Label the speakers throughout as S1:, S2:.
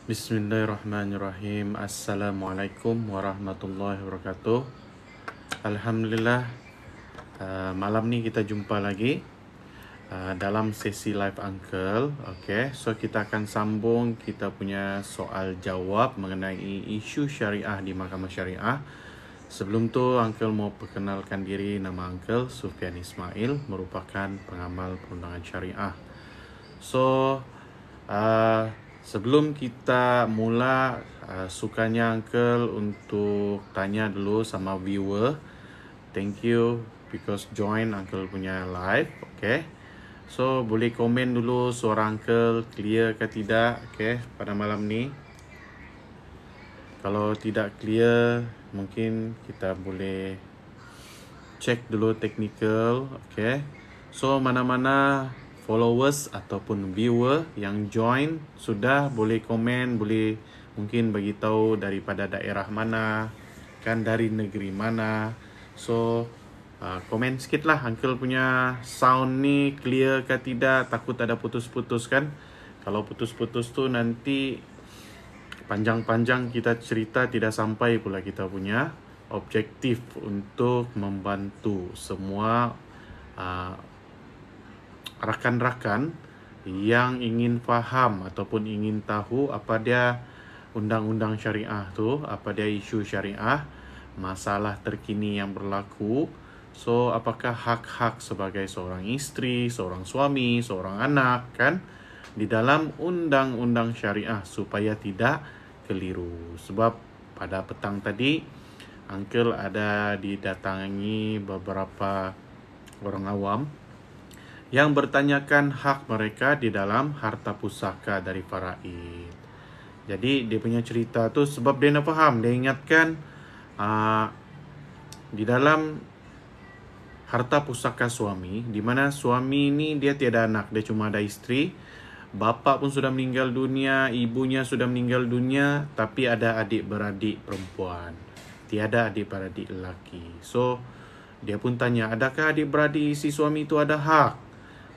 S1: Bismillahirrahmanirrahim. Assalamualaikum warahmatullahi wabarakatuh. Alhamdulillah, malam ni kita jumpa lagi dalam sesi live Uncle. Okay, so kita akan sambung kita punya soal jawab mengenai isu syariah di Mahkamah Syariah. Sebelum tu, Uncle mau perkenalkan diri. Nama Uncle Sufian Ismail, merupakan pengamal perundangan syariah. So, sebelum kita mula, sukanya Uncle untuk tanya dulu sama viewer. Thank you because join Uncle punya live. Okay, so boleh komen dulu suara Uncle clear ke tidak, okay, pada malam ni. Kalau tidak clear, mungkin kita boleh cek dulu technical. Okay, so mana-mana followers ataupun viewer yang join sudah boleh komen, boleh mungkin bagi tahu daripada daerah mana, kan dari negeri mana. So komen sikit lah Uncle punya sound ni clear ke tidak, takut ada putus-putus kan. Kalau putus-putus tu nanti panjang-panjang kita cerita, tidak sampai pula kita punya objektif untuk membantu semua rakan-rakan yang ingin faham ataupun ingin tahu apa dia undang-undang syariah tu, apa dia isu syariah, masalah terkini yang berlaku. So, apakah hak-hak sebagai seorang isteri, seorang suami, seorang anak kan di dalam undang-undang syariah supaya tidak keliru. Sebab pada petang tadi Uncle ada didatangi beberapa orang awam yang bertanyakan hak mereka di dalam harta pusaka dari faraid. Jadi dia punya cerita tu sebab dia nak faham, dia ingatkan di dalam harta pusaka suami, di mana suami ni dia tiada anak, dia cuma ada isteri. Bapa pun sudah meninggal dunia, ibunya sudah meninggal dunia, tapi ada adik-beradik perempuan, tiada adik-beradik lelaki. So dia pun tanya, adakah adik-beradik si suami itu ada hak?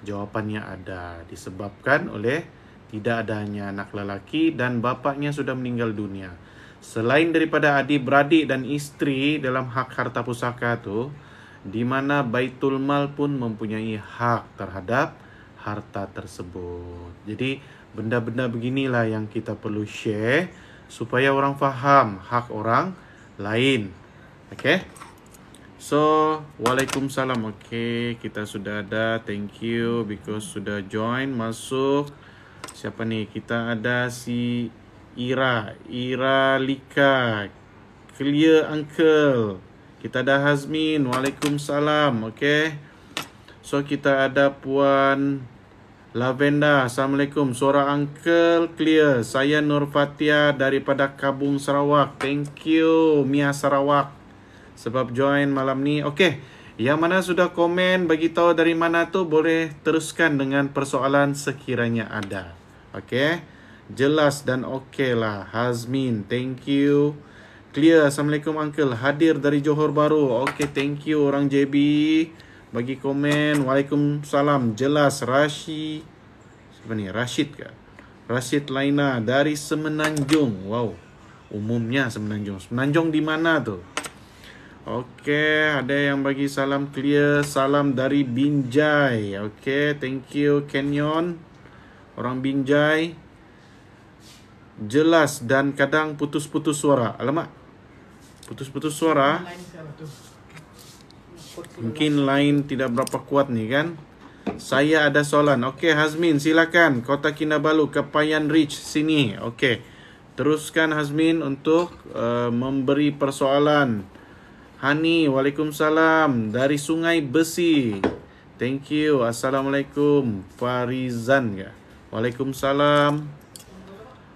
S1: Jawapannya ada, disebabkan oleh tidak adanya anak lelaki dan bapaknya sudah meninggal dunia. Selain daripada adik-beradik dan isteri dalam hak harta pusaka tu, di mana Baitul Mal pun mempunyai hak terhadap harta tersebut. Jadi benda-benda beginilah yang kita perlu share supaya orang faham hak orang lain. Okay, so Waalaikumsalam. Okay, kita sudah ada. Thank you because sudah join masuk. Siapa ni? Kita ada si Ira Lika. Clear Uncle. Kita ada Hazmin. Waalaikumsalam. Okay, so kita ada Puan Lavenda. Assalamualaikum. Suara Uncle clear. Saya Nur Fatia daripada Kabung, Sarawak. Thank you Mia Sarawak sebab join malam ni. Okey, yang mana sudah komen bagi tahu dari mana tu, boleh teruskan dengan persoalan sekiranya ada. Okey, jelas dan okey lah. Hazmin, thank you. Clear. Assalamualaikum Uncle, hadir dari Johor Bahru. Okey, thank you orang JB bagi komen. Waalaikumsalam. Jelas. Siapa ni? Rashid ke? Rashid Laina dari Semenanjung. Wow, umumnya Semenanjung. Semenanjung di mana tu? Okey, ada yang bagi salam clear. Salam dari Binjai. Okey, thank you Kenyon. Orang Binjai. Jelas dan kadang putus-putus suara. Alamak, putus-putus suara. Mungkin line tidak berapa kuat ni kan. Saya ada soalan. Okey Hazmin, silakan. Kota Kinabalu, Kepayan Ridge sini. Okey, teruskan Hazmin untuk memberi persoalan. Hani, Waalaikumsalam dari Sungai Besi. Thank you. Assalamualaikum. Farizan ya. Waalaikumsalam.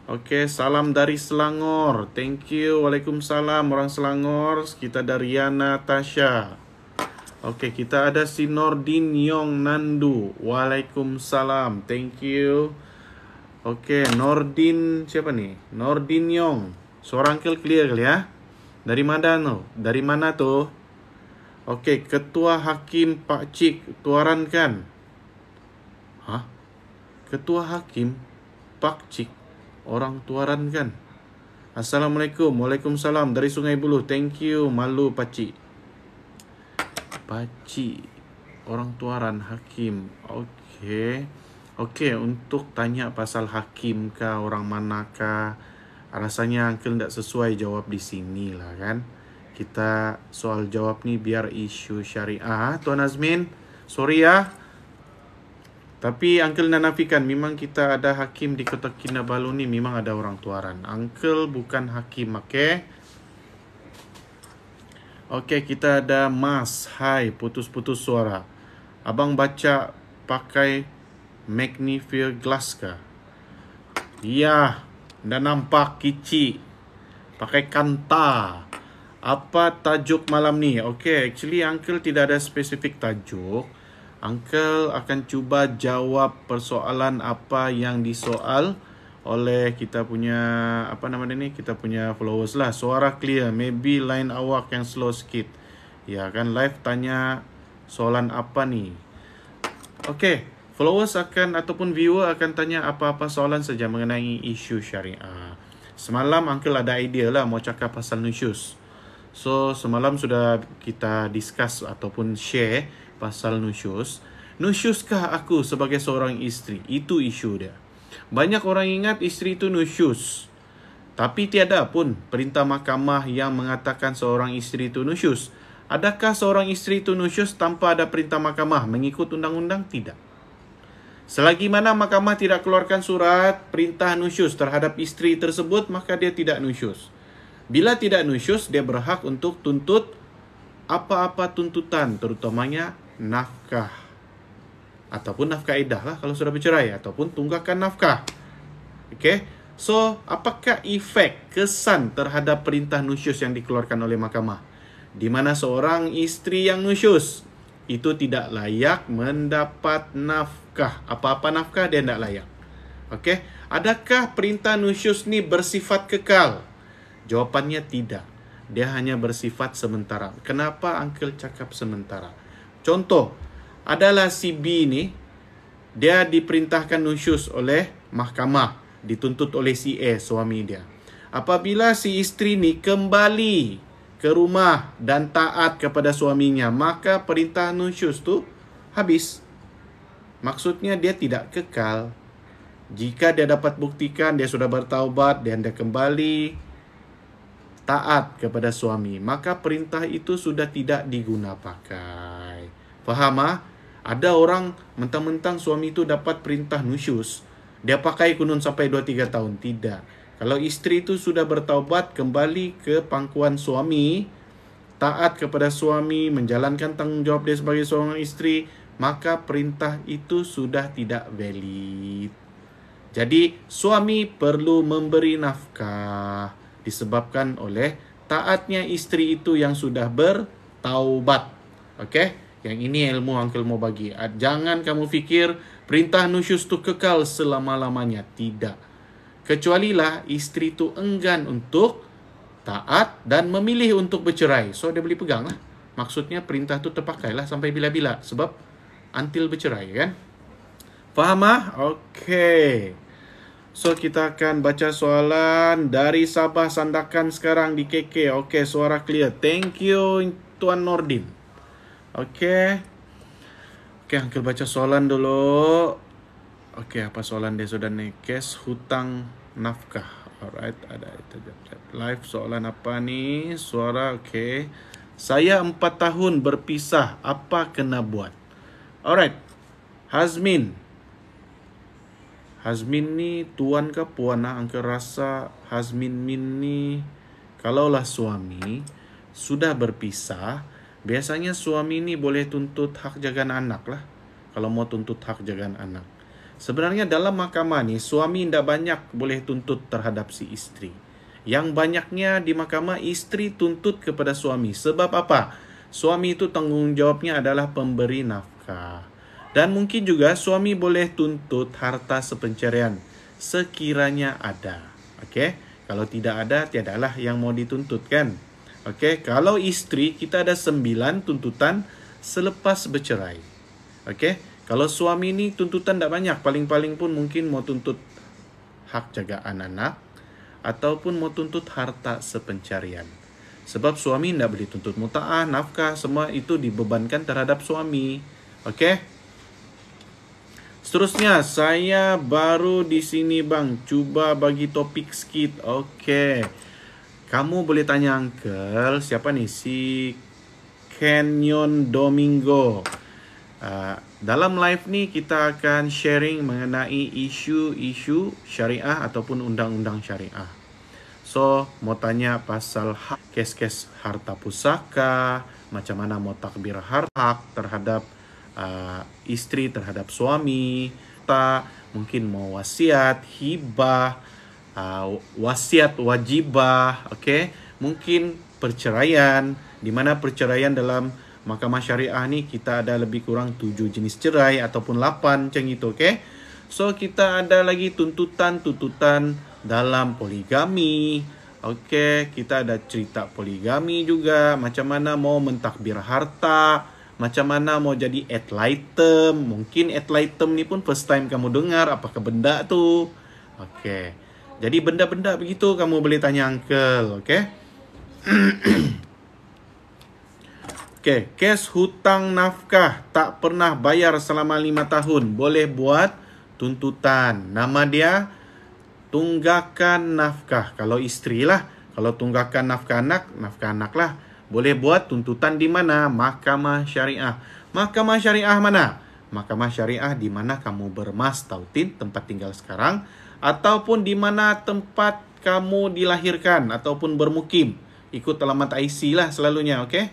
S1: Okey, salam dari Selangor. Thank you. Waalaikumsalam orang Selangor. Kita dari Riana Tasha. Okey, kita ada si Nordin Yong Nandu. Waalaikumsalam. Thank you. Okey, Nordin siapa ni? Nordin Yong. Suara Uncle clear kali ya? Dari mana tu? Dari mana tu? Okey, Ketua Hakim Pak Cik tuarankan. Hah? Ketua Hakim Pak Cik orang tuarankan. Assalamualaikum. Waalaikumsalam dari Sungai Buloh. Thank you. Malu Pak Cik. Pak Cik orang tuaran hakim. Okey. Okey, untuk tanya pasal hakim kah, orang manakah, rasanya uncle tak sesuai jawab di sini lah kan. Kita soal jawab ni biar isu syariah. Tuan Azmin, sorry ya. Tapi uncle nak nafikan memang kita ada hakim di Kota Kinabalu ni, memang ada orang tuaran. Uncle bukan hakim, okey? Okey, kita ada Mas. Hai, putus-putus suara. Abang baca pakai magnifying glass kah? Ya, dah nampak kicik. Pakai kanta. Apa tajuk malam ni? Okay, actually uncle tidak ada spesifik tajuk. Uncle akan cuba jawab persoalan apa yang disoal oleh kita punya, apa nama dia ni? Kita punya followers lah. Suara clear, maybe line awak yang slow sikit. Ya kan, live tanya soalan apa ni? Okay, followers akan ataupun viewer akan tanya apa-apa soalan saja mengenai isu syariah. Semalam uncle ada idea lah mau cakap pasal nusyus. So, semalam sudah kita discuss ataupun share pasal nusyus. Nusyuskah aku sebagai seorang isteri? Itu isu dia. Banyak orang ingat isteri itu nusyus. Tapi tiada pun perintah mahkamah yang mengatakan seorang isteri itu nusyus. Adakah seorang isteri itu nusyus tanpa ada perintah mahkamah mengikut undang-undang? Tidak. Selagi mana mahkamah tidak keluarkan surat perintah nusyus terhadap isteri tersebut, maka dia tidak nusyus. Bila tidak nusyus, dia berhak untuk tuntut apa-apa tuntutan, terutamanya nafkah. Ataupun nafkah iddah lah kalau sudah bercerai, ataupun tunggakan nafkah. Okay? So, apakah efek, kesan terhadap perintah nusyus yang dikeluarkan oleh mahkamah? Di mana seorang isteri yang nusyus itu tidak layak mendapat nafkah. Apa-apa nafkah dia tidak layak. Okay? Adakah perintah nusyus ni bersifat kekal? Jawapannya tidak. Dia hanya bersifat sementara. Kenapa uncle cakap sementara? Contoh, adalah si B ni, dia diperintahkan nusyus oleh mahkamah, dituntut oleh si A, suami dia. Apabila si isteri ni kembali ke rumah dan taat kepada suaminya, maka perintah nusyus tu habis. Maksudnya dia tidak kekal. Jika dia dapat buktikan dia sudah bertaubat dan dia kembali taat kepada suami, maka perintah itu sudah tidak diguna pakai. Faham ah? Ada orang mentang-mentang suami itu dapat perintah nusyus, dia pakai kunun sampai 2-3 tahun. Tidak. Kalau isteri itu sudah bertaubat, kembali ke pangkuan suami, taat kepada suami, menjalankan tanggungjawab dia sebagai seorang isteri, maka perintah itu sudah tidak valid. Jadi suami perlu memberi nafkah disebabkan oleh taatnya isteri itu yang sudah bertaubat. Okey? Yang ini ilmu uncle mau bagi. Jangan kamu fikir perintah nusyus itu kekal selama-lamanya. Tidak. Kecualilah isteri itu enggan untuk taat dan memilih untuk bercerai. So, dia boleh pegang lah. Maksudnya perintah itu terpakailah sampai bila-bila. Sebab until bercerai kan? Faham ah? Okey. So, kita akan baca soalan dari Sabah Sandakan sekarang di KK. Okey, suara clear. Thank you, Tuan Nordin. Okey. Okey, uncle baca soalan dulu. Okey, apa soalan dia sudah naik? Kes hutang nafkah. Alright, ada itu. Live soalan apa ni? Suara okey. Saya 4 tahun berpisah. Apa kena buat? Alright. Hazmin ni tuan ke puan lah? Uncle rasa Hazmin ni kalaulah suami sudah berpisah, biasanya suami ni boleh tuntut hak jagaan anak lah. Kalau mau tuntut hak jagaan anak. Sebenarnya dalam mahkamah ni suami tidak banyak boleh tuntut terhadap si isteri. Yang banyaknya di mahkamah isteri tuntut kepada suami. Sebab apa? Suami itu tanggungjawabnya adalah pemberi nafkah. Dan mungkin juga suami boleh tuntut harta sepenceraian sekiranya ada. Okey? Kalau tidak ada, tiadalah yang mau dituntut kan? Okey, kalau isteri kita ada 9 tuntutan selepas bercerai. Okey, kalau suami ni tuntutan tak banyak, paling-paling pun mungkin mau tuntut hak jagaan anak ataupun mau tuntut harta sepencarian. Sebab suami tidak boleh tuntut muta'ah, nafkah, semua itu dibebankan terhadap suami. Okey? Seterusnya, saya baru di sini bang, cuba bagi topik sikit. Okey. Kamu boleh tanya uncle, siapa ni? Si Canyon Domingo. Dalam live ni kita akan sharing mengenai isu-isu syariah ataupun undang-undang syariah. So, mau tanya pasal kes-kes harta pusaka, macam mana mau takbir hak terhadap isteri terhadap suami, mungkin mau wasiat, hibah, wasiat wajibah, okey? Mungkin perceraian, di mana perceraian dalam mahkamah syariah ni kita ada lebih kurang 7 jenis cerai ataupun 8 macam itu, okey? So, kita ada lagi tuntutan-tuntutan dalam poligami. Okey, kita ada cerita poligami juga, macam mana mau mentakbir harta, macam mana mau jadi ad litem. Mungkin ad litem ni pun first time kamu dengar, apakah benda tu? Okey. Jadi benda-benda begitu kamu boleh tanya uncle, okey? Okey, kes hutang nafkah tak pernah bayar selama 5 tahun, boleh buat tuntutan. Nama dia tunggakan nafkah. Kalau isteri lah, kalau tunggakan nafkah anak lah. Boleh buat tuntutan di mana? Mahkamah syariah. Mahkamah syariah mana? Mahkamah syariah di mana kamu bermastautin, tempat tinggal sekarang, ataupun di mana tempat kamu dilahirkan ataupun bermukim. Ikut alamat IC lah selalunya, okey?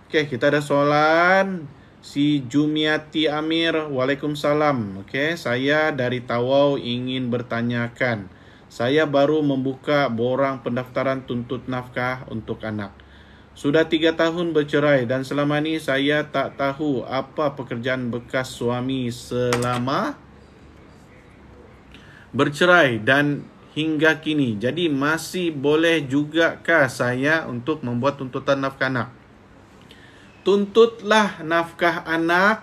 S1: Okey, kita ada soalan. Si Jumiati Amir, Waalaikumsalam. Okey, saya dari Tawau ingin bertanyakan. Saya baru membuka borang pendaftaran tuntut nafkah untuk anak. Sudah 3 tahun bercerai dan selama ni saya tak tahu apa pekerjaan bekas suami selama bercerai dan hingga kini. Jadi masih boleh jugakah saya untuk membuat tuntutan nafkah anak? Tuntutlah nafkah anak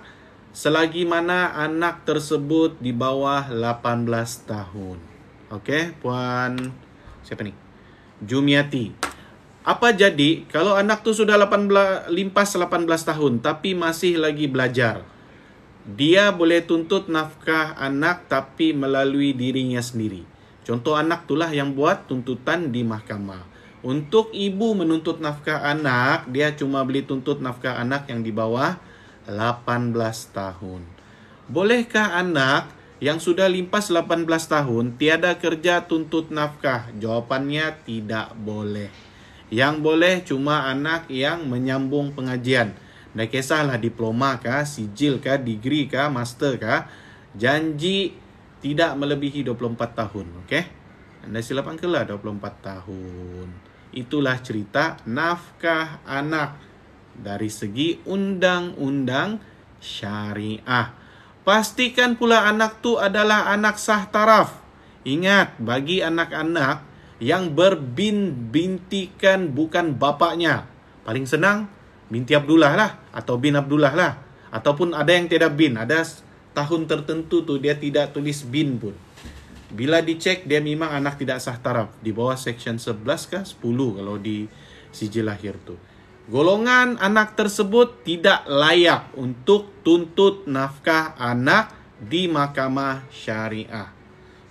S1: selagi mana anak tersebut di bawah 18 tahun. Okey, Puan siapa ni? Jumiati. Apa jadi kalau anak tu sudah limpas 18 tahun tapi masih lagi belajar? Dia boleh tuntut nafkah anak tapi melalui dirinya sendiri. Contoh anak itulah yang buat tuntutan di mahkamah. Untuk ibu menuntut nafkah anak, dia cuma boleh tuntut nafkah anak yang di bawah 18 tahun. Bolehkah anak yang sudah limpas 18 tahun tiada kerja tuntut nafkah? Jawapannya tidak boleh. Yang boleh cuma anak yang menyambung pengajian. Tak kisahlah diploma kah, sijil kah, degree kah, master kah, janji tidak melebihi 24 tahun. Okey? Anda silap angkalah 24 tahun. Itulah cerita nafkah anak dari segi undang-undang syariah. Pastikan pula anak tu adalah anak sah taraf. Ingat, bagi anak-anak yang berbintikan bukan bapaknya, paling senang binti Abdullah lah atau bin Abdullah lah. Ataupun ada yang tiada bin, ada tahun tertentu tu dia tidak tulis bin pun. Bila dicek, dia memang anak tidak sah taraf. Di bawah section 11 kah? 10 kalau di sijil lahir tu. Golongan anak tersebut tidak layak untuk tuntut nafkah anak di mahkamah syariah.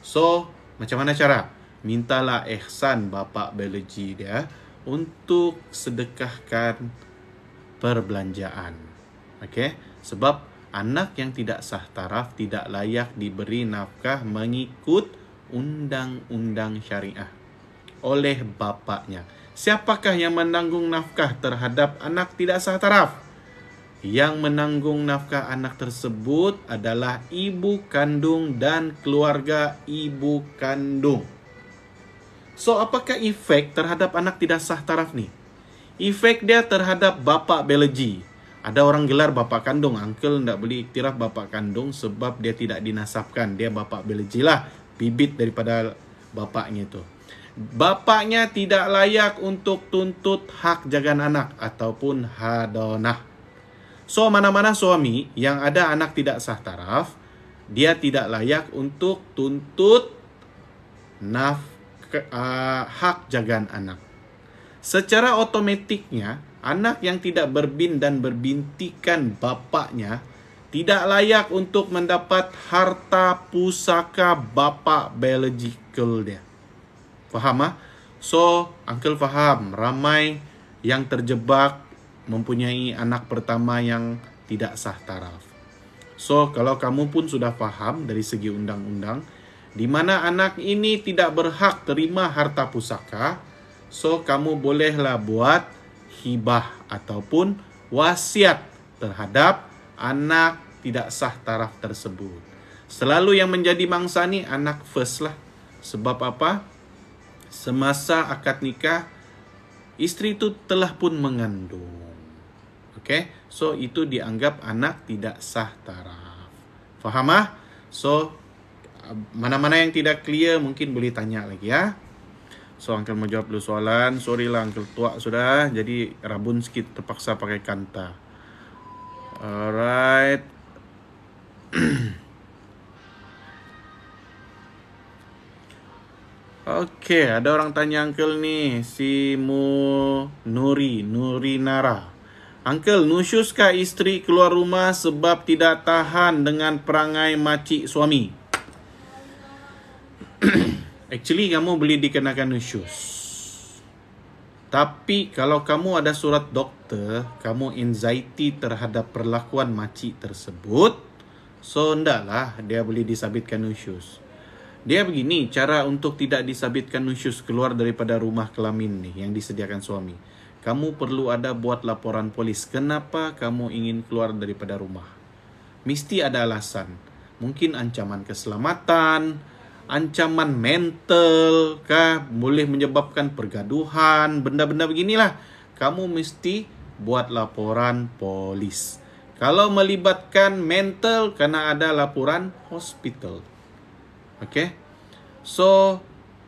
S1: So, macam mana cara? Mintalah ihsan bapa biologi dia untuk sedekahkan perbelanjaan. Okey? Sebab anak yang tidak sah taraf tidak layak diberi nafkah mengikut undang-undang syariah oleh bapaknya. Siapakah yang menanggung nafkah terhadap anak tidak sah taraf? Yang menanggung nafkah anak tersebut adalah ibu kandung dan keluarga ibu kandung. So, apakah efek terhadap anak tidak sah taraf ni? Efek dia terhadap bapa biologi. Ada orang gelar bapa kandung. Uncle tak boleh iktiraf bapa kandung sebab dia tidak dinasabkan. Dia bapa biologi lah. Bibit daripada bapaknya tu. Bapaknya tidak layak untuk tuntut hak jagaan anak ataupun hadonah. So, mana-mana suami yang ada anak tidak sah taraf, dia tidak layak untuk tuntut hak jagaan anak. Secara otomatiknya, anak yang tidak berbin dan berbintikan bapaknya tidak layak untuk mendapat harta pusaka bapa biological dia. Faham? So, Uncle faham, ramai yang terjebak mempunyai anak pertama yang tidak sah taraf. So, kalau kamu pun sudah faham dari segi undang-undang, di mana anak ini tidak berhak terima harta pusaka, so kamu bolehlah buat hibah ataupun wasiat terhadap anak tidak sah taraf tersebut. Selalu yang menjadi mangsa ni anak first lah. Sebab apa? Semasa akad nikah, isteri itu telah pun mengandung. Okay? So, itu dianggap anak tidak sah taraf. Faham? So, mana-mana yang tidak clear mungkin boleh tanya lagi ya. So, Uncle mau jawab dulu soalan. Sorry lah, Uncle tua sudah. Jadi, rabun sikit terpaksa pakai kanta. Alright. Oke, ada orang tanya Uncle nih. Si Nuri Nara. Uncle, nusyuskah isteri keluar rumah sebab tidak tahan dengan perangai makcik suami? Actually, kamu boleh dikenakan nusyus. Tapi kalau kamu ada surat doktor, kamu anxiety terhadap perlakuan makcik tersebut, so ndaklah dia boleh disabitkan nusyus. Dia begini, cara untuk tidak disabitkan nusyus keluar daripada rumah kelamin nih yang disediakan suami. Kamu perlu ada buat laporan polis. Kenapa kamu ingin keluar daripada rumah? Mesti ada alasan. Mungkin ancaman keselamatan, ancaman mental, kah? Boleh menyebabkan pergaduhan, benda-benda beginilah. Kamu mesti buat laporan polis. Kalau melibatkan mental, kena ada laporan hospital. Okay? So,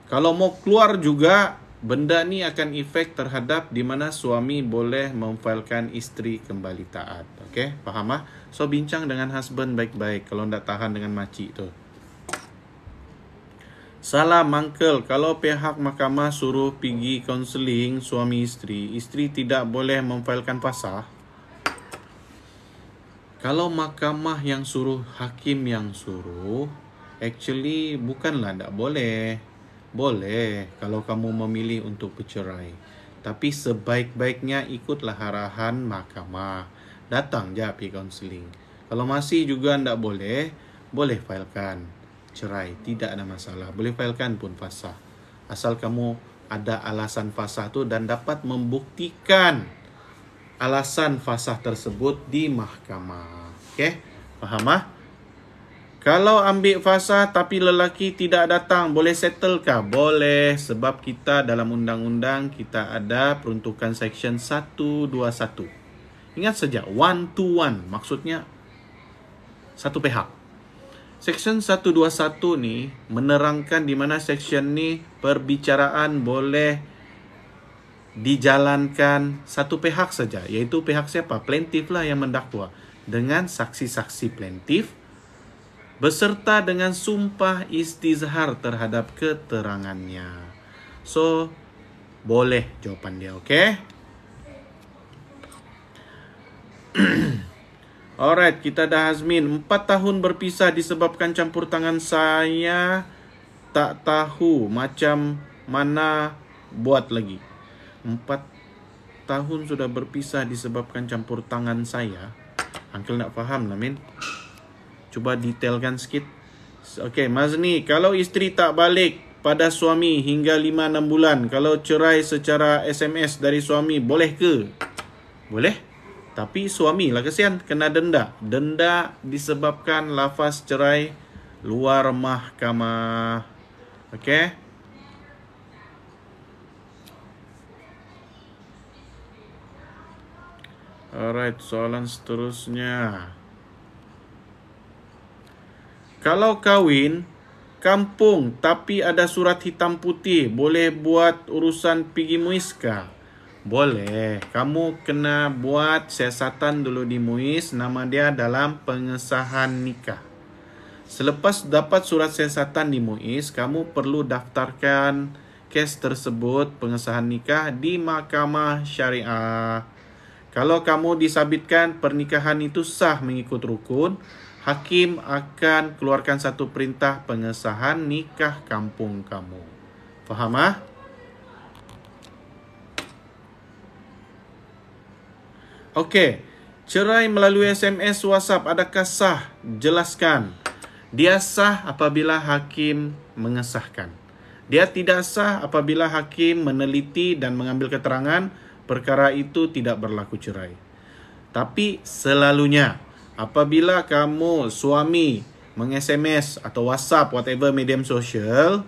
S1: kalau mau keluar juga, benda ni akan efek terhadap di mana suami boleh memfailkan isteri kembali taat. Okay? Faham? So, bincang dengan husband baik-baik kalau tidak tahan dengan makcik tu. Salam Uncle, kalau pihak mahkamah suruh pergi counselling suami isteri tidak boleh memfailkan pasal. Kalau mahkamah yang suruh, hakim yang suruh, actually bukanlah tak boleh. Boleh kalau kamu memilih untuk bercerai. Tapi sebaik-baiknya ikutlah arahan mahkamah. Datang je pergi counselling. Kalau masih juga tak boleh, boleh failkan cerai. Tidak ada masalah. Boleh failkan pun fasah. Asal kamu ada alasan fasah tu dan dapat membuktikan alasan fasah tersebut di mahkamah. Okay? Faham? Kalau ambil fasah tapi lelaki tidak datang, boleh settle kah? Boleh, sebab kita dalam undang-undang kita ada peruntukan section 121. Ingat saja, 1 to 1, maksudnya satu pihak. Section 121 ni menerangkan di mana section ni perbicaraan boleh dijalankan satu pihak saja, iaitu pihak siapa? Plaintiff lah yang mendakwa, dengan saksi-saksi plaintiff beserta dengan sumpah istizhar terhadap keterangannya. So, boleh jawapan dia, okay? Alright, kita dah Hazmin. 4 tahun berpisah disebabkan campur tangan saya. Tak tahu macam mana buat lagi. 4 tahun sudah berpisah disebabkan campur tangan saya. Uncle nak faham lah, Min. Cuba detailkan sikit. Okay, Mazni, kalau isteri tak balik pada suami hingga 5-6 bulan, kalau cerai secara SMS dari suami, boleh ke? Boleh. Tapi suami lah kesian, kena denda. Denda disebabkan lafaz cerai luar mahkamah. Okay? Alright, soalan seterusnya. Kalau kahwin kampung tapi ada surat hitam putih, boleh buat urusan pergi MUIS kah? Boleh. Kamu kena buat siasatan dulu di MUIS, nama dia dalam pengesahan nikah. Selepas dapat surat siasatan di MUIS, kamu perlu daftarkan kes tersebut pengesahan nikah di Mahkamah Syariah. Kalau kamu disabitkan pernikahan itu sah mengikut rukun, hakim akan keluarkan satu perintah pengesahan nikah kampung kamu. Faham ah? Okey. Cerai melalui SMS, WhatsApp, adakah sah? Jelaskan. Dia sah apabila hakim mengesahkan. Dia tidak sah apabila hakim meneliti dan mengambil keterangan perkara itu tidak berlaku cerai. Tapi selalunya apabila kamu suami meng-SMS atau WhatsApp whatever medium sosial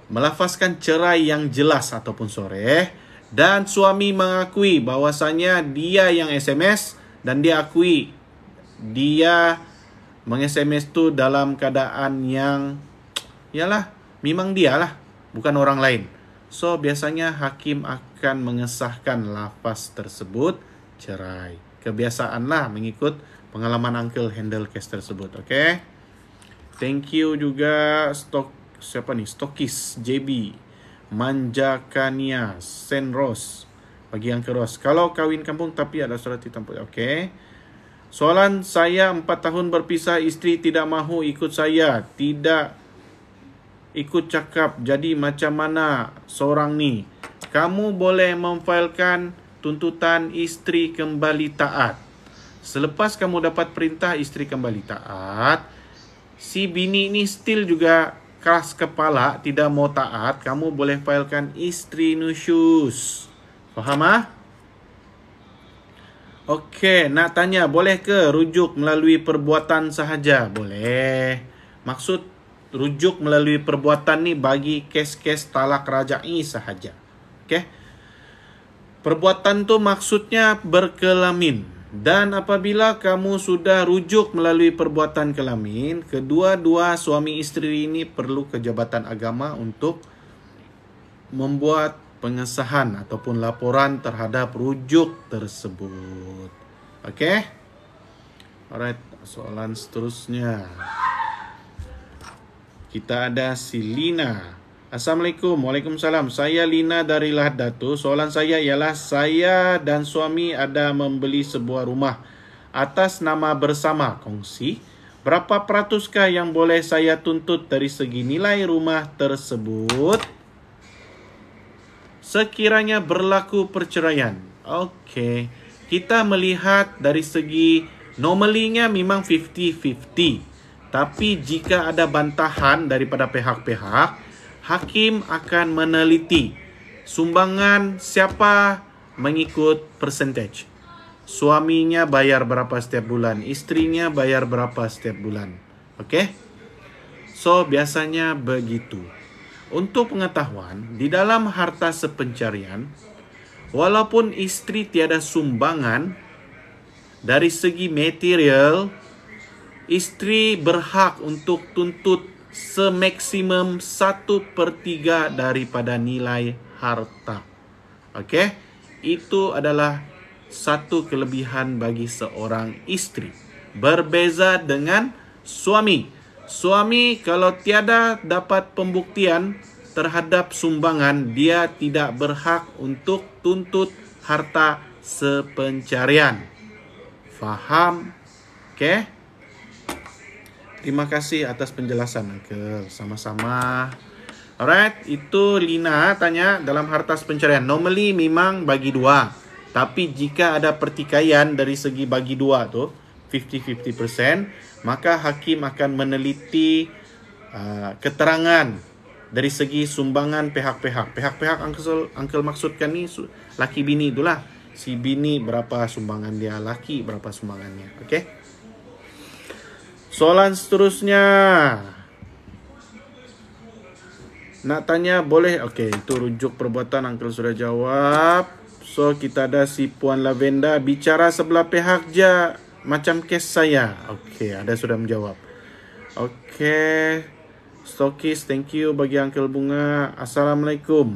S1: melafazkan cerai yang jelas ataupun soreh dan suami mengakui bahawasanya dia yang SMS dan dia akui dia meng-SMS tu dalam keadaan yang yalah memang dialah bukan orang lain. So biasanya hakim akan mengesahkan lafaz tersebut cerai. Kebiasaanlah mengikut pengalaman uncle handle case tersebut. Okay. Thank you juga Stokis JB Manjakania Senros bagi yang keros. Kalau kahwin kampung tapi ada surat hitam putih. Okay. Soalan saya 4 tahun berpisah, isteri tidak mahu ikut saya, tidak ikut cakap, jadi macam mana seorang ni? Kamu boleh memfailkan tuntutan isteri kembali taat. Selepas kamu dapat perintah isteri kembali taat, si bini ni still juga keras kepala, tidak mau taat, kamu boleh failkan isteri nusyus. Faham ah? Okey, nak tanya, boleh ke rujuk melalui perbuatan sahaja? Boleh. Maksud rujuk melalui perbuatan ni bagi kes-kes talak rajai sahaja. Okey. Perbuatan tu maksudnya berkelamin. Dan apabila kamu sudah rujuk melalui perbuatan kelamin, kedua-dua suami isteri ini perlu ke Jabatan Agama untuk membuat pengesahan ataupun laporan terhadap rujuk tersebut. Okey. Alright, soalan seterusnya. Kita ada si Lina. Assalamualaikum. Waalaikumsalam. Saya Lina dari Lahad Datu. Soalan saya ialah saya dan suami ada membeli sebuah rumah atas nama bersama kongsi. Berapa peratuskah yang boleh saya tuntut dari segi nilai rumah tersebut sekiranya berlaku perceraian? Okey. Kita melihat dari segi normally-nya memang 50-50. Tapi jika ada bantahan daripada pihak-pihak, hakim akan meneliti sumbangan siapa mengikut percentage. Suaminya bayar berapa setiap bulan, istrinya bayar berapa setiap bulan. Okey? So, biasanya begitu. Untuk pengetahuan, di dalam harta sepencarian, walaupun istri tiada sumbangan dari segi material, isteri berhak untuk tuntut semaksimum 1/3 daripada nilai harta. Okey? Itu adalah satu kelebihan bagi seorang isteri. Berbeza dengan suami. Suami kalau tiada dapat pembuktian terhadap sumbangan, dia tidak berhak untuk tuntut harta sepencarian. Faham? Okey? Terima kasih atas penjelasan, Uncle. Sama-sama. Alright, itu Lina tanya dalam harta pencarian. Normally memang bagi dua. Tapi jika ada pertikaian dari segi bagi dua tu, 50-50%, maka hakim akan meneliti keterangan dari segi sumbangan pihak-pihak. Pihak-pihak Uncle maksudkan ni laki bini itulah. Si bini berapa sumbangan dia, laki berapa sumbangannya. Okey? Soalan seterusnya. Nak tanya boleh? Okey, itu rujuk perbuatan Uncle sudah jawab. So, kita ada si Puan Lavenda. Bicara sebelah pihak je macam kes saya. Okey, ada sudah menjawab. Okey. Stokis, thank you bagi Uncle Bunga. Assalamualaikum.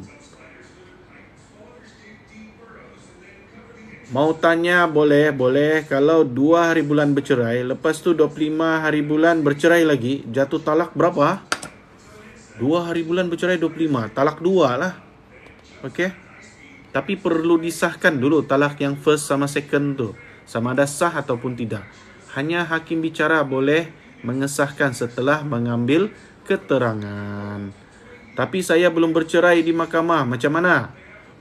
S1: Mau tanya boleh, boleh. Kalau 2 hari bulan bercerai, lepas tu 25 hari bulan bercerai lagi, jatuh talak berapa? 2 hari bulan bercerai 25, talak 2 lah. Okey. Tapi perlu disahkan dulu talak yang first sama second tu, sama ada sah ataupun tidak. Hanya hakim bicara boleh mengesahkan setelah mengambil keterangan. Tapi saya belum bercerai di mahkamah, macam mana?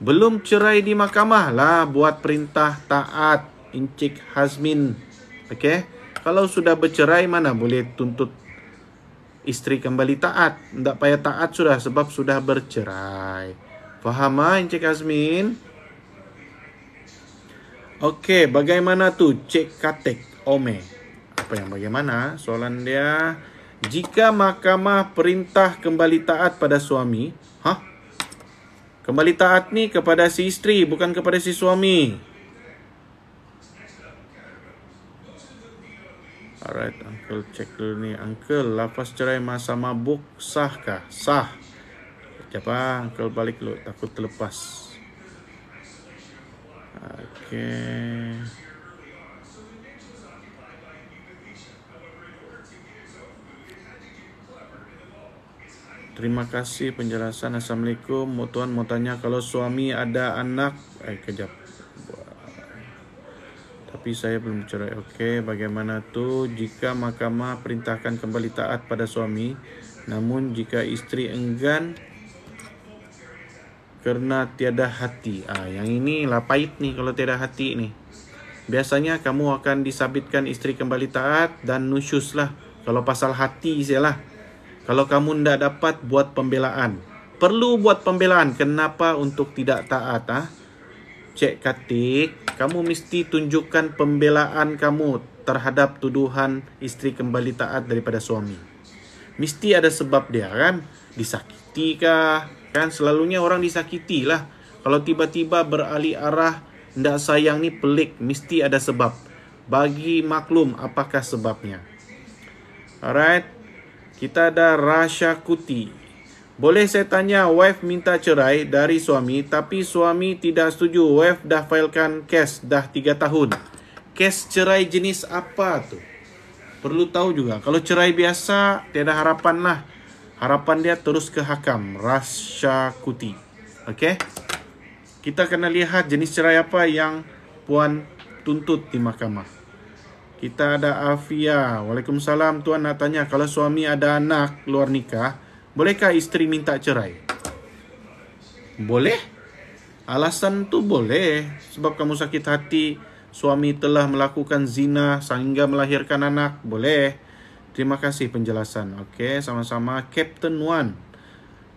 S1: Belum cerai di mahkamah lah, buat perintah taat Encik Hazmin. Okey? Kalau sudah bercerai, mana boleh tuntut isteri kembali taat. Tak payah taat sudah sebab sudah bercerai. Faham Encik Hazmin? Okey, bagaimana tu Cik Katek Ome? Apa yang bagaimana? Soalan dia, jika mahkamah perintah kembali taat pada suami, kembali taat ni kepada si isteri, bukan kepada si suami. Alright, Uncle check dulu ni. Uncle, lafaz cerai masa mabuk sah kah? Sah. Sekejap Uncle balik dulu, takut terlepas. Okey. Terima kasih penjelasan. Assalamualaikum. Tuan mau tanya, kalau suami ada anak, kejap. Tapi saya belum bercerai. Okey, bagaimana tu jika mahkamah perintahkan kembali taat pada suami, namun jika isteri enggan kerana tiada hati. Yang ini lah pahit ni kalau tiada hati ni. Biasanya kamu akan disabitkan isteri kembali taat dan nusyus lah. Kalau pasal hati sajalah. Kalau kamu tidak dapat, buat pembelaan. Perlu buat pembelaan. Kenapa untuk tidak taat? Cik Katik, kamu mesti tunjukkan pembelaan kamu terhadap tuduhan isteri kembali taat daripada suami. Mesti ada sebab dia kan? Disakiti kah? Kan selalunya orang disakiti lah. Kalau tiba-tiba beralih arah, tidak sayang ni pelik. Mesti ada sebab. Bagi maklum apakah sebabnya. Alright. Kita ada Rasha Kuti. Boleh saya tanya, wife minta cerai dari suami, tapi suami tidak setuju. Wife dah filekan kes, dah 3 tahun. Kes cerai jenis apa tu? Perlu tahu juga. Kalau cerai biasa, tiada harapan lah. Harapan dia terus ke hakam. Rasha Kuti. Okey? Kita kena lihat jenis cerai apa yang puan tuntut di mahkamah. Kita ada Afia. Waalaikumsalam. Tuan nak tanya, kalau suami ada anak luar nikah, bolehkah isteri minta cerai? Boleh. Alasan tu boleh. Sebab kamu sakit hati, suami telah melakukan zina sehingga melahirkan anak. Boleh. Terima kasih penjelasan. Okey, sama-sama. Captain Wan.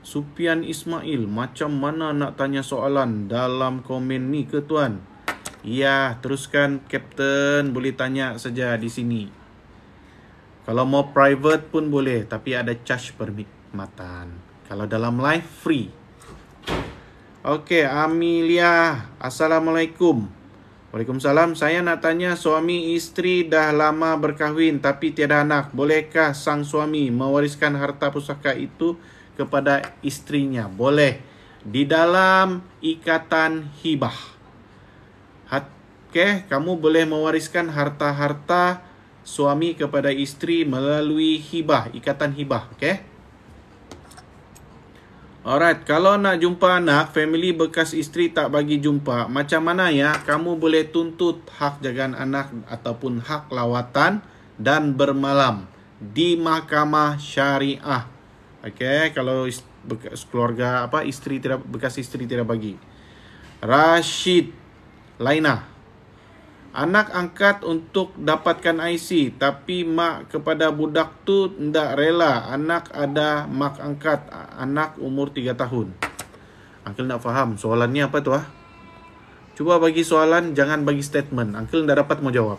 S1: Supian Ismail, macam mana nak tanya soalan dalam komen ni ke tuan? Ya, teruskan Captain. Boleh tanya saja di sini. Kalau mau private pun boleh, tapi ada charge perkhidmatan. Kalau dalam live, free. Okey, Amelia. Assalamualaikum. Waalaikumsalam. Saya nak tanya, suami isteri dah lama berkahwin tapi tiada anak. Bolehkah sang suami mewariskan harta pusaka itu kepada istrinya? Boleh. Di dalam ikatan hibah. Okey, kamu boleh mewariskan harta-harta suami kepada isteri melalui hibah, ikatan hibah. Okey? Alright, kalau nak jumpa anak, family bekas isteri tak bagi jumpa, macam mana ya? Kamu boleh tuntut hak jagaan anak ataupun hak lawatan dan bermalam di mahkamah syariah. Okey, kalau bekas keluarga isteri tidak, bekas isteri tidak bagi. Rashid Laina. Anak angkat untuk dapatkan IC, tapi mak kepada budak tu tidak rela. Anak ada mak angkat, anak umur 3 tahun. Uncle nak faham soalannya apa tu? Cuba bagi soalan, jangan bagi statement. Uncle tidak dapat mau jawab.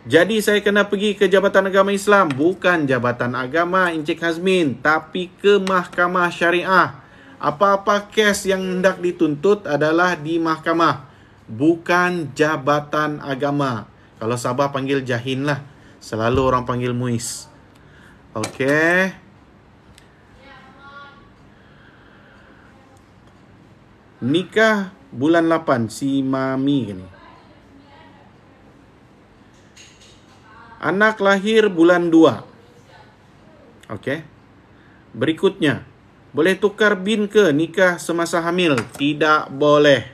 S1: Jadi saya kena pergi ke Jabatan Agama Islam. Bukan Jabatan Agama Encik Hazmin, tapi ke Mahkamah Syariah. Apa-apa kes yang hendak dituntut adalah di mahkamah, bukan Jabatan Agama. Kalau Sabah panggil Jahin lah. Selalu orang panggil Muiz. Okey. Nikah bulan 8 si Mami ni. Anak lahir bulan 2. Okey. Berikutnya, boleh tukar bin ke nikah semasa hamil? Tidak boleh.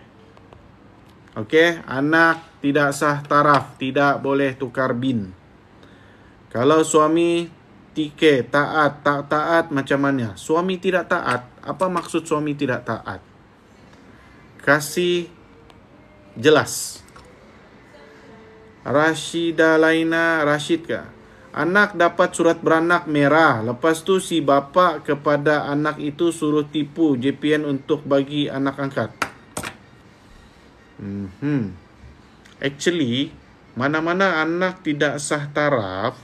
S1: Okey, anak tidak sah taraf, tidak boleh tukar bin. Kalau suami TK, taat, tak taat macam mana? Suami tidak taat, apa maksud suami tidak taat? Kasih jelas. Rashida Laina Rashid ke? Anak dapat surat beranak merah. Lepas tu si bapa kepada anak itu suruh tipu JPN untuk bagi anak angkat. Actually, mana-mana anak tidak sah taraf,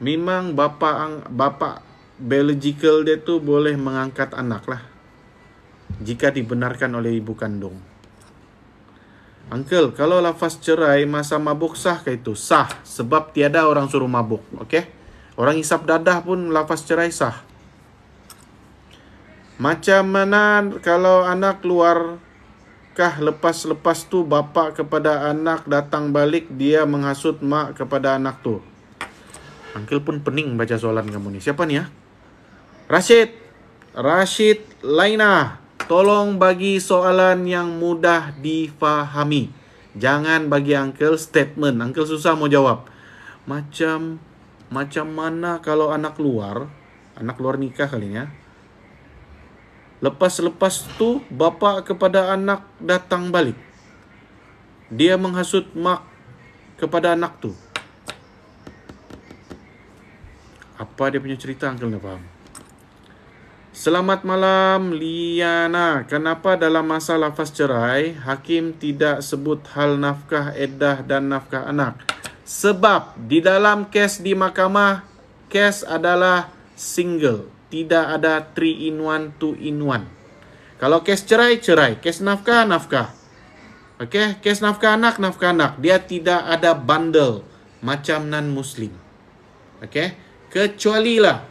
S1: memang bapa biological dia tu boleh mengangkat anak lah, jika dibenarkan oleh ibu kandung. Uncle, kalau lafaz cerai masa mabuk sah ke itu? Sah, sebab tiada orang suruh mabuk. Okey? Orang hisap dadah pun lafaz cerai sah. Macam mana kalau anak keluar kah lepas-lepas tu bapa kepada anak datang balik, dia menghasut mak kepada anak tu? Uncle pun pening baca soalan kamu ni. Siapa ni ya? Rashid Laina. Tolong bagi soalan yang mudah difahami. Jangan bagi Uncle statement. Uncle susah mau jawab. Macam mana kalau anak luar nikah kali ni ya. Lepas tu bapa kepada anak datang balik, dia menghasut mak kepada anak tu. Apa dia punya cerita? Uncle tak faham. Selamat malam Liana. Kenapa dalam masa lafaz cerai hakim tidak sebut hal nafkah iddah dan nafkah anak? Sebab di dalam kes di mahkamah, kes adalah single, tidak ada 3 in 1, 2 in 1. Kalau kes cerai, kes nafkah. Okey, kes nafkah anak. Dia tidak ada bundle macam non muslim. Okey, kecuali lah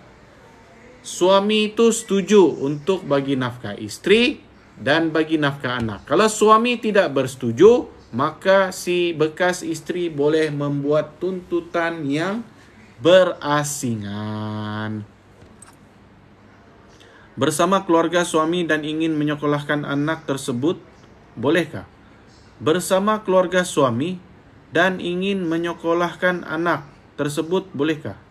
S1: suami itu setuju untuk bagi nafkah isteri dan bagi nafkah anak. Kalau suami tidak bersetuju, maka si bekas isteri boleh membuat tuntutan yang berasingan. Bersama keluarga suami dan ingin menyekolahkan anak tersebut, bolehkah? Bersama keluarga suami dan ingin menyekolahkan anak tersebut, bolehkah?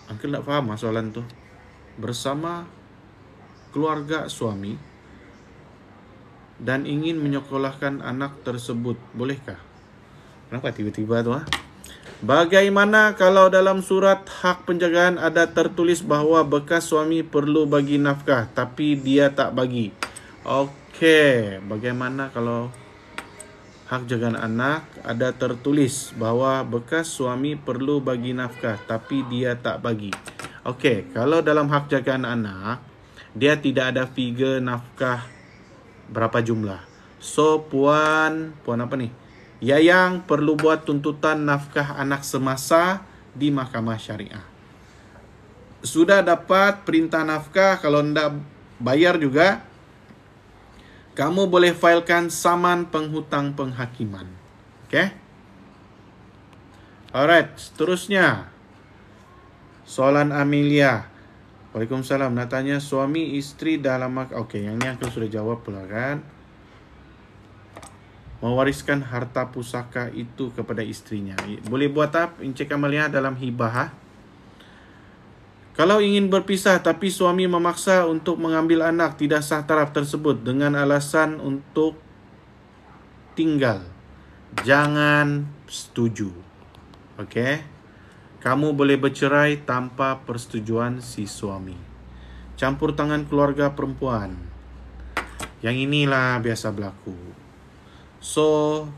S1: Uncle tak faham soalan tu. Bersama keluarga suami dan ingin menyekolahkan anak tersebut, bolehkah? Kenapa tiba-tiba tu? Bagaimana kalau dalam surat hak penjagaan ada tertulis bahawa bekas suami perlu bagi nafkah tapi dia tak bagi? Okey, bagaimana kalau hak jagaan anak ada tertulis bahawa bekas suami perlu bagi nafkah tapi dia tak bagi? Okey, kalau dalam hak jagaan anak dia tidak ada figure nafkah berapa jumlah. So puan apa ni? Yayang perlu buat tuntutan nafkah anak semasa di mahkamah syariah. Sudah dapat perintah nafkah, kalau tidak bayar juga, kamu boleh filekan saman penghutang penghakiman. Okay? Alright, seterusnya. Soalan Amelia. Waalaikumsalam. Nak tanya suami isteri dalam... Okey, yang ni aku sudah jawab pula kan. Mewariskan harta pusaka itu kepada istrinya. Boleh buat apa? Encik Amelia dalam hibah. Kalau ingin berpisah tapi suami memaksa untuk mengambil anak, tidak sah taraf tersebut dengan alasan untuk tinggal. Jangan setuju. Okey? Kamu boleh bercerai tanpa persetujuan si suami. Campur tangan keluarga perempuan. Yang inilah biasa berlaku. So,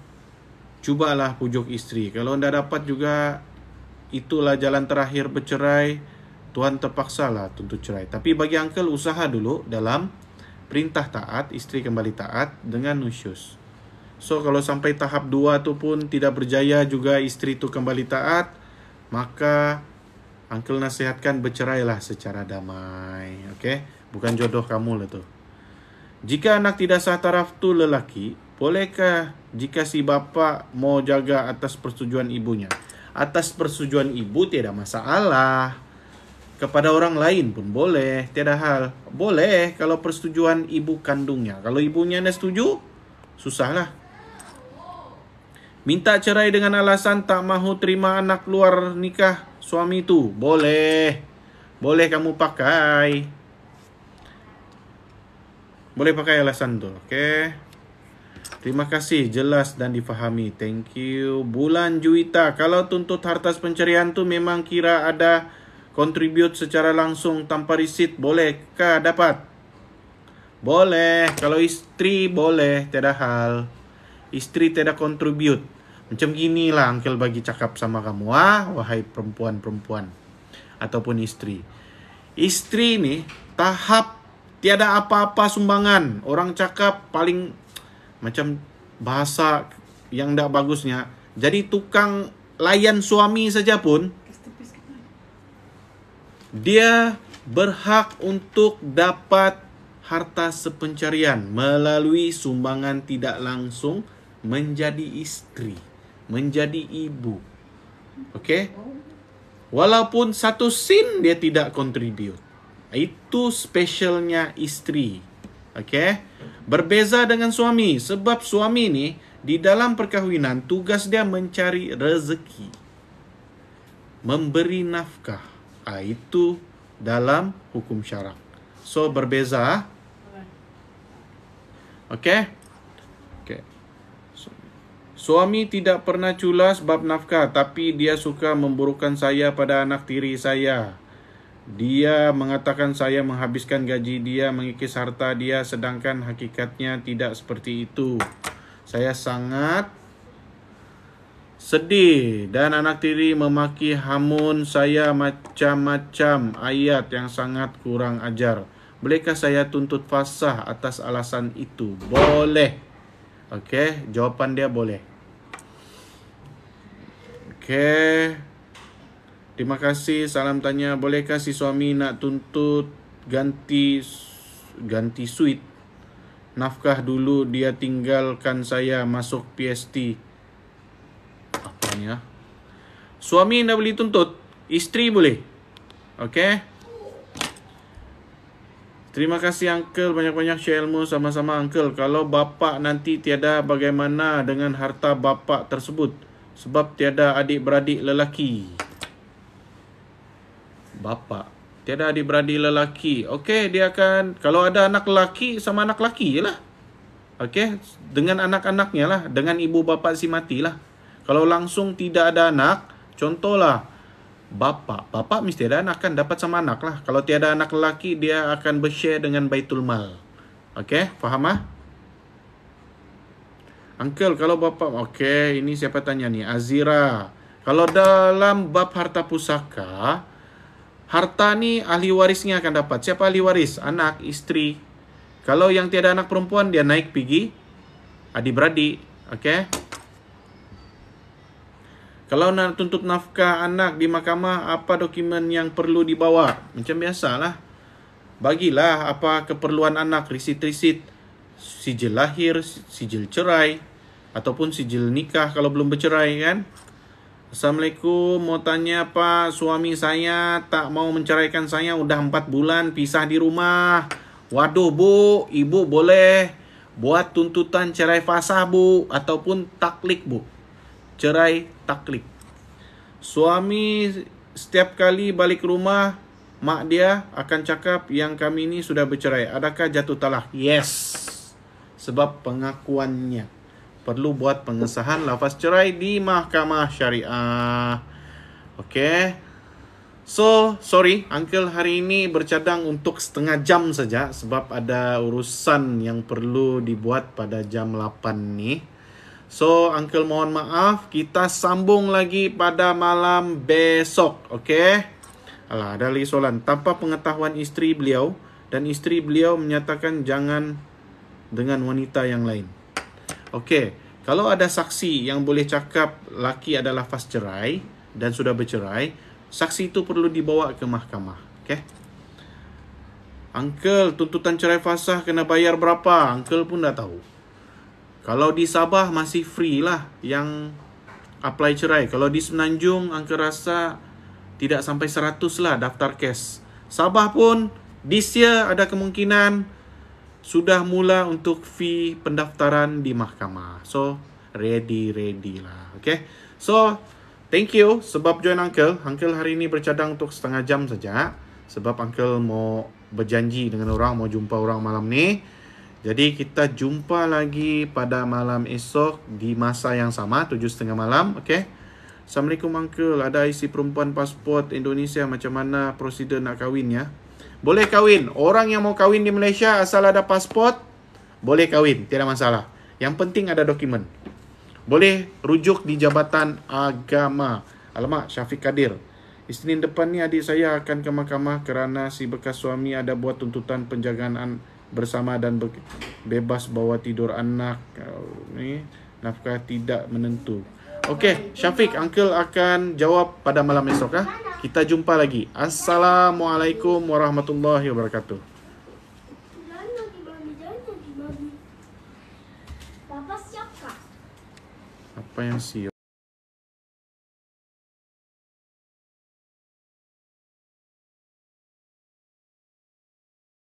S1: cubalah pujuk isteri. Kalau anda dapat juga, itulah jalan terakhir bercerai. Tuan terpaksalah tuntut cerai. Tapi bagi uncle, usaha dulu dalam perintah taat, isteri kembali taat dengan nusyus. So, kalau sampai tahap 2 tu pun tidak berjaya juga isteri tu kembali taat, maka uncle nasihatkan bercerailah secara damai. Okay? Bukan jodoh kamu lah tu. Jika anak tidak sah taraf tu lelaki, bolehkah jika si bapa mau jaga atas persetujuan ibunya? Atas persetujuan ibu tidak masalah. Kepada orang lain pun boleh, tiada hal. Boleh kalau persetujuan ibu kandungnya. Kalau ibunya tidak setuju, susahlah. Minta cerai dengan alasan tak mahu terima anak luar nikah suami itu. Boleh. Boleh kamu pakai. Boleh pakai alasan tu, okay? Terima kasih, jelas dan difahami. Thank you. Bulan Juwita, kalau tuntut harta pencerian tu memang kira ada contribute secara langsung tanpa risit, bolehkah dapat? Boleh. Kalau istri boleh, tiada hal. Istri tidak contribute. Macam ginilah uncle bagi cakap sama kamu, wahai perempuan-perempuan ataupun istri. Istri ni tahap tiada apa-apa sumbangan. Orang cakap paling macam bahasa yang tak bagusnya. Jadi tukang layan suami saja pun dia berhak untuk dapat harta sepencarian melalui sumbangan tidak langsung menjadi istri, menjadi ibu. Okey? Walaupun satu sen dia tidak contribute. Itu specialnya istri. Okey? Berbeza dengan suami. Sebab suami ni di dalam perkahwinan tugas dia mencari rezeki. Memberi nafkah. Itu dalam hukum syarak. So berbeza. Okey? Okey. Suami tidak pernah culas bab nafkah, tapi dia suka memburukan saya pada anak tiri saya. Dia mengatakan saya menghabiskan gaji dia, mengikis harta dia, sedangkan hakikatnya tidak seperti itu. Saya sangat sedih dan anak tiri memaki hamun saya macam-macam ayat yang sangat kurang ajar. Bolehkah saya tuntut fasah atas alasan itu? Boleh. Okey, jawapan dia boleh. Okey. Terima kasih. Salam tanya, bolehkah si suami nak tuntut ganti suit? Nafkah dulu dia tinggalkan saya masuk PST. Apanya? Suami nak boleh tuntut, isteri boleh. Okey. Terima kasih uncle, banyak-banyak share ilmu sama-sama uncle. Kalau bapa nanti tiada, bagaimana dengan harta bapa tersebut? Sebab tiada adik-beradik lelaki. Bapa tiada adik-beradik lelaki. Okey, dia akan, kalau ada anak lelaki sama anak lelaki je lah. Okey, dengan anak-anaknya lah, dengan ibu bapa si mati lah. Kalau langsung tidak ada anak, contohlah bapa mesti ada anak kan, dapat sama anak lah. Kalau tiada anak lelaki, dia akan bershare dengan Baitul Mal. Okey, faham Uncle, kalau bapa, okey, ini siapa tanya ni? Azira. Kalau dalam bab harta pusaka, harta ni ahli warisnya akan dapat. Siapa ahli waris? Anak, isteri. Kalau yang tiada anak perempuan, dia naik pergi adik-beradik. Okey. Kalau nak tuntut nafkah anak di mahkamah, apa dokumen yang perlu dibawa? Macam biasalah. Bagilah apa keperluan anak, risit-risit, sijil lahir, sijil cerai, ataupun sijil nikah kalau belum bercerai kan. Assalamualaikum, mau tanya Pak, suami saya tak mau menceraikan saya, udah 4 bulan pisah di rumah. Waduh Bu, Ibu boleh buat tuntutan cerai fasah Bu, ataupun taklik Bu. Cerai taklik. Suami setiap kali balik rumah, mak dia akan cakap yang kami ini sudah bercerai. Adakah jatuh talak? Yes. Sebab pengakuannya. Perlu buat pengesahan lafaz cerai di mahkamah syariah. Okey. So, sorry, Uncle hari ini bercadang untuk setengah jam saja sebab ada urusan yang perlu dibuat pada jam 8 ni. So, Uncle mohon maaf, kita sambung lagi pada malam besok. Okey. Alah, ada lagi soalan. Tanpa pengetahuan isteri beliau dan isteri beliau menyatakan jangan dengan wanita yang lain. Okey, kalau ada saksi yang boleh cakap laki adalah lafaz cerai dan sudah bercerai, saksi itu perlu dibawa ke mahkamah. Okey. Uncle, tuntutan cerai fasah kena bayar berapa? Uncle pun dah tahu. Kalau di Sabah masih free lah yang apply cerai. Kalau di Semenanjung, Uncle rasa tidak sampai 100 lah daftar kes. Sabah pun this year ada kemungkinan sudah mula untuk fee pendaftaran di mahkamah. So, ready lah. Okay. So, thank you sebab join Uncle. Uncle hari ini bercadang untuk setengah jam saja. Sebab Uncle mau berjanji dengan orang, mau jumpa orang malam ni. Jadi kita jumpa lagi pada malam esok di masa yang sama, 7:30 malam. Okay. Assalamualaikum Uncle. Ada isi perempuan pasport Indonesia, macam mana prosedur nak kahwin ya? Boleh kahwin. Orang yang mau kahwin di Malaysia asal ada pasport, boleh kahwin. Tidak masalah. Yang penting ada dokumen. Boleh rujuk di Jabatan Agama. Alamak, Syafiq Kadir. Isnin depan ni adik saya akan ke mahkamah kerana si bekas suami ada buat tuntutan penjagaan bersama dan bebas bawa tidur anak. Ni nafkah tidak menentu. Okey, Syafiq, Uncle akan jawab pada malam esok. Kita jumpa lagi. Assalamualaikum warahmatullahi wabarakatuh. Apa yang siap?